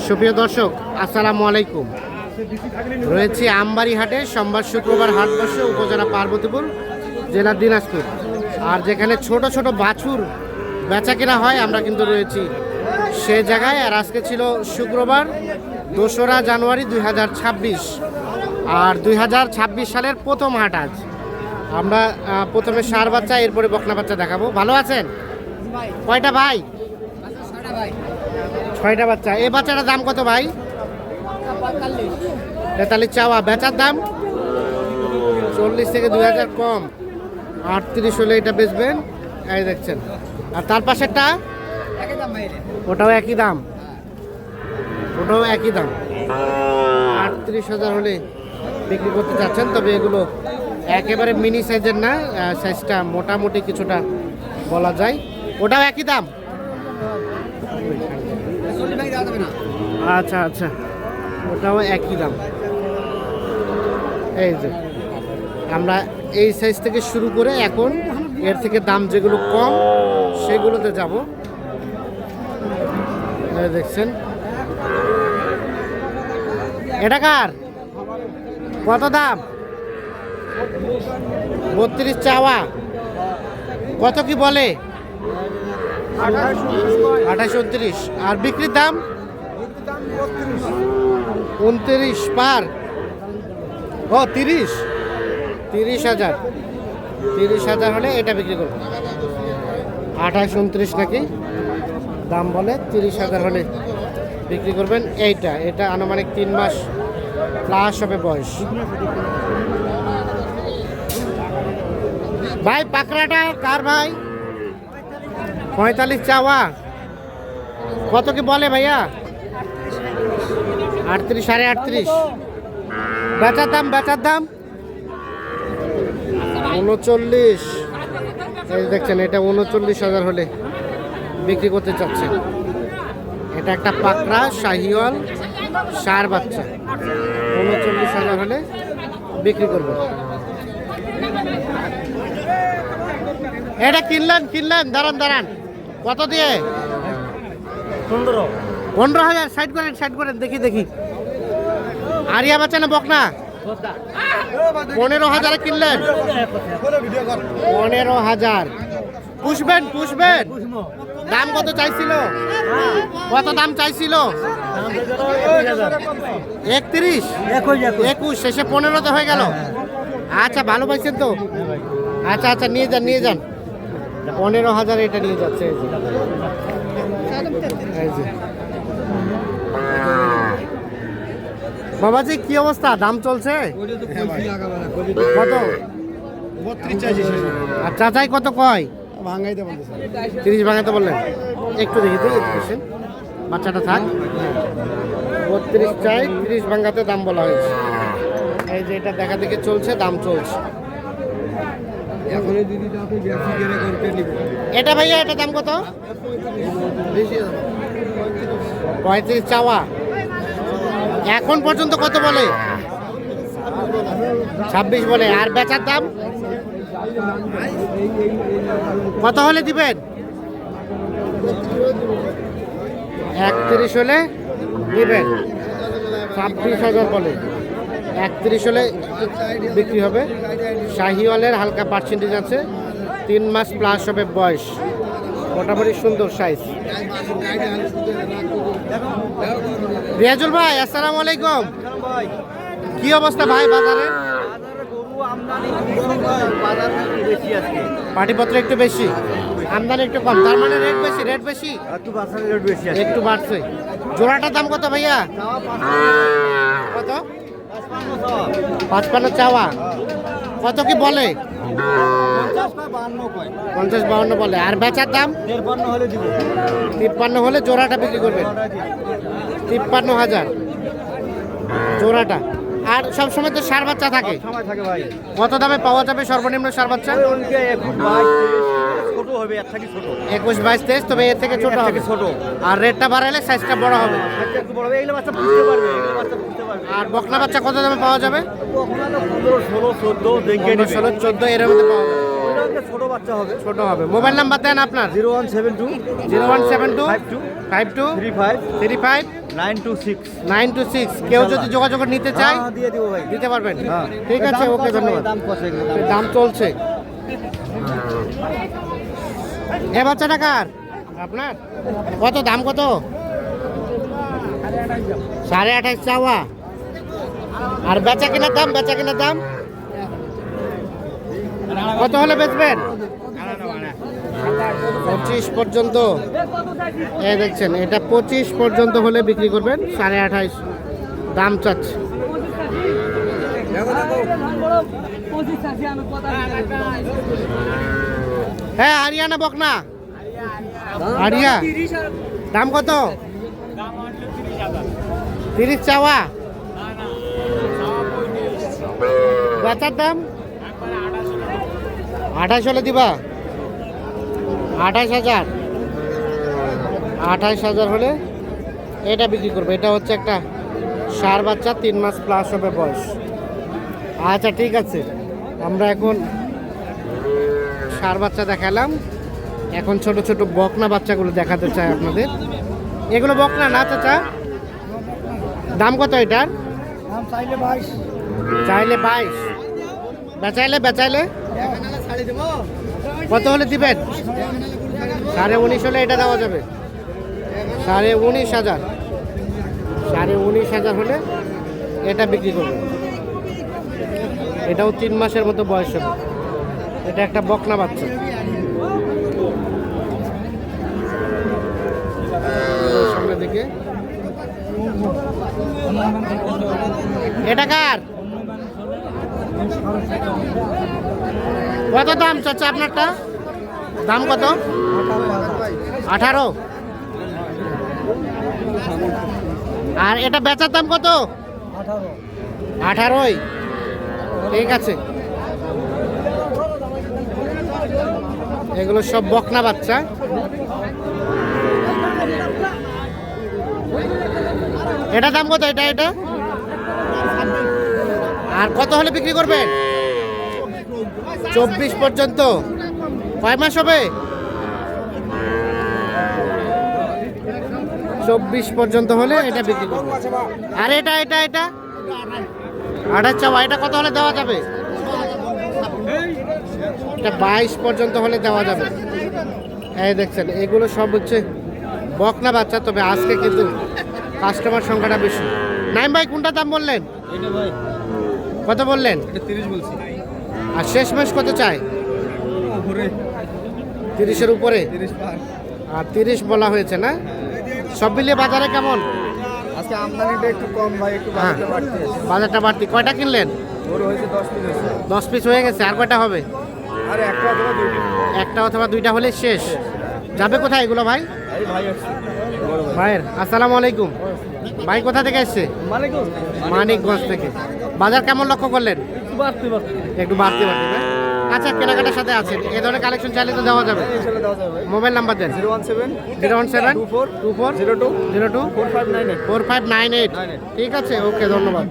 সুপ্রিয় দর্শক, আসসালামু আলাইকুম। রয়েছি আমবাড়ি হাটে। সোমবার শুক্রবার হাট বসে উপজেলা পার্বতীপুর, জেলা দিনাজপুর। আর যেখানে ছোট ছোট বাছুর বেচা কেনা হয়, আমরা কিন্তু রয়েছি সে জায়গায়। আর আজকে ছিল শুক্রবার 2রা জানুয়ারি 2026। আর 2026 সালের প্রথম হাট আজ। আমরা প্রথমে ষাঁড় বাচ্চা, এরপরে বকনা বাচ্চা দেখাবো। ভালো আছেন? কয়টা ভাই? 6টা বাচ্চা। এই বাচ্চাটার দাম কত ভাই? 43 চাওয়া, বেচার দাম 40 থেকে 2000 কম। 38 হলে এটা বেচবেন, এই দেখছেন। আর তার পাশেরটা ওটাও একই দাম, ওটাও একই দাম। 38,000 হলে বিক্রি করতে চাচ্ছেন। তবে এগুলো একেবারে মিনি সাইজের না, সাইজটা মোটামুটি কিছুটা বলা যায়। ওটাও একই দাম। আচ্ছা আচ্ছা, ওটাও একই দাম। এই যে আমরা এই সাইজ থেকে শুরু করে এখন এর থেকে দাম যেগুলো কম সেগুলোতে যাব। দেখছেন, এটা কার? কত দাম? 32 চাওয়া। কত কি বলে? 28-29। আর বিক্রির দাম 29 পার। ও 30,000। 30,000 হলে এটা বিক্রি করবো। 28-29 নাকি দাম বলে। 30,000 হলে বিক্রি করবেন। এটা আনুমানিক 3 মাস প্লাস হবে বয়স। ভাই পাকড়াটা কার ভাই? 45 চাওয়া। কত কি বলে ভাইয়া? 38, 38.5। বেচার দাম 39। এই দেখছেন, এটা 39,000 হলে বিক্রি করতে চাচ্ছেন। এটা একটা পাকড়া শাহিওয়াল ষাঁড় বাচ্চা। 39,000 হলে বিক্রি করবো। এটা কিনলেন দাঁড়ান। কত দিয়ে? 15,000। সাইড করেন দেখি। আরিয়া বাচ্চা না বকনা? 15,000 কিনলেন। 15,000 পুষবেন। দাম কত চাইছিল? কত দাম চাইছিল? 31, 21। শেষে 15 হয়ে গেল। আচ্ছা, ভালো পাইছেন তো? আচ্ছা, নিয়ে যান। 15,000 এটা নিয়ে যাচ্ছে। এই যে বাবাজি, কি অবস্থা? দাম চলছে কত? 32 চাইছি। আর চাচাই কত কয়? 30 ভাঙাইতে বললেন। একটু দেখি তো, বাচ্চাটা থাক। 32 চাই, 30 ভাঙাতে দাম বলা হয়েছে। এই যে এটা দেখা দেখে চলছে, দাম চলছে। এটা ভাইয়া, এটা দাম কত? 35 চাওয়া। এখন পর্যন্ত কত বলে? 26 বলে। আর বেচার দাম কত হলে দিবেন? 31 হলে দিবেন। 26,000 বলে। 31 হলে বিক্রি হবে। শাহিওয়ালের হালকা পার্সেন্টেজ আছে। 3 মাস প্লাস হবে বয়স। মোটামুটি সুন্দর সাইজ। রিয়াজুল ভাই, আসসালামু আলাইকুম। কি অবস্থা ভাই বাজারে? পাটিপত্র একটু বেশি, আমদানি একটু কম। তার মানে রেট বেশি। একটু বাড়ছে। জোড়াটার দাম কত ভাইয়া? কত? 55 চাওয়া। কত কি বলে? 50-52 বলে। আর বেচার দাম 53 হলে জোড়াটা বিক্রি করবেন। 53,000 জোড়াটা। আর সবসময় তো ষাঁড় বাচ্চা থাকে। কত দামে পাওয়া যাবে সর্বনিম্ন ষাঁড় বাচ্চা? 21-22-23। তবে এর থেকে ছোট হবে। আর রেটটা বাড়ালে সাইজটা বড় হবে। আর বকনা বাচ্চা কত দামে পাওয়া যাবে? 15, 16, 14 এর মধ্যে পাওয়া যাবে। ছোট বাচ্চা হবে। ছোট হবে। মোবাইল নাম্বার দেন আপনার। 0172 0172 52 52 35 35 926। 926। কেউ যদি যোগাযোগ নিতে চায় দিয়ে দিব ভাই। দিতে পারবেন। হ্যাঁ। ঠিক আছে, দাম ওকে, কত? ধন্যবাদ। দাম কত এগুলো? দাম চলছে। এ বাচ্চাটা কার? আপনার? কত দাম কত? 28.5 চাওয়া। আর বেচা কেনার দাম? বেচা কেনার দাম কত হলে বেচবেন? 25 পর্যন্ত। এই দেখছেন, এটা 25 পর্যন্ত হলে বিক্রি করবেন। 28.5 দাম চাচ্ছে। হ্যাঁ, হারিয়ানা বকনা। হারিয়া দাম কত? 30 চাওয়া। বেচার দাম 28 হলে দিবা? 28,000। 28,000 হলে এটা বিক্রি করবে। এটা হচ্ছে একটা ষাঁড় বাচ্চা, 3 মাস প্লাস হবে বয়স। আচ্ছা, ঠিক আছে, আমরা এখন ষাঁড় বাচ্চা দেখালাম। এখন ছোট ছোট বকনা বাচ্চাগুলো দেখাতে চাই আপনাদের। এগুলো বকনা না চাচা? দাম কত এটার? চাইলে 22। বেচাইলে কত হলে দিবেন? 19.5 হলে এটা দেওয়া যাবে। 19,500। 19,500 হলে এটা বিক্রি করবে। এটাও 3 মাসের মতো বয়স হবে। এটা একটা বকনা বাচ্চা। সামনের দিকে এটা কার? কত দাম চাচ্ছে আপনারটা? দাম কত? 18। আর এটা বেচার দাম কত? 18। ঠিক আছে, এগুলো সব বকনা বাচ্চা। এটা দাম কত? এটা আর কত হলে বিক্রি করবেন? 24 পর্যন্ত। কয় মাস হবে? 24 পর্যন্ত হলে এটা বিক্রি করবে। আর এটা 28 চাওয়া। এটা কত হলে দেওয়া যাবে? এটা 22 পর্যন্ত হলে দেওয়া যাবে। এই দেখছেন, এগুলো সব হচ্ছে বকনা বাচ্চা। তবে আজকে কিন্তু কাস্টমার সংখ্যাটা বেশি। নাইম ভাই, কোনটা দাম বললেন? কত বললেন? 30 বলছি। আর শেষ মাস কত চাই? 30-এর উপরে। আর 30 বলা হয়েছে না? সব মিলিয়ে বাজারে কেমন? আজকে আমদানিটা একটু কম ভাই, একটু বাজারটা বাড়তি আছে। বাজারটা বাড়তি। কয়টা কিনলেন? গরু হয়েছে 10 পিস হয়েছে। 10 পিস হয়ে গেছে। আর কয়টা হবে? আর একটা অথবা দুইটা। একটা অথবা দুইটা হলে শেষ। যাবে কোথায় এগুলো ভাই? এই ভাই আসছে বড় ভাই। ভাইয়ের আসসালামু আলাইকুম। ভাই কোথা থেকে এসছে? মানিকগঞ্জ থেকে। বাজার কেমন লক্ষ্য করলেন? একটু বাড়তি না? আচ্ছা, কেনাকাটার সাথে আছেন। এ ধরনের কালেকশন চাইলে তো দেওয়া যাবে। ইনশাআল্লাহ দেওয়া যাবে ভাই। মোবাইল নাম্বার দেন। 017 017 24 24 02 02 4598। 4598। ঠিক আছে, ওকে, ধন্যবাদ।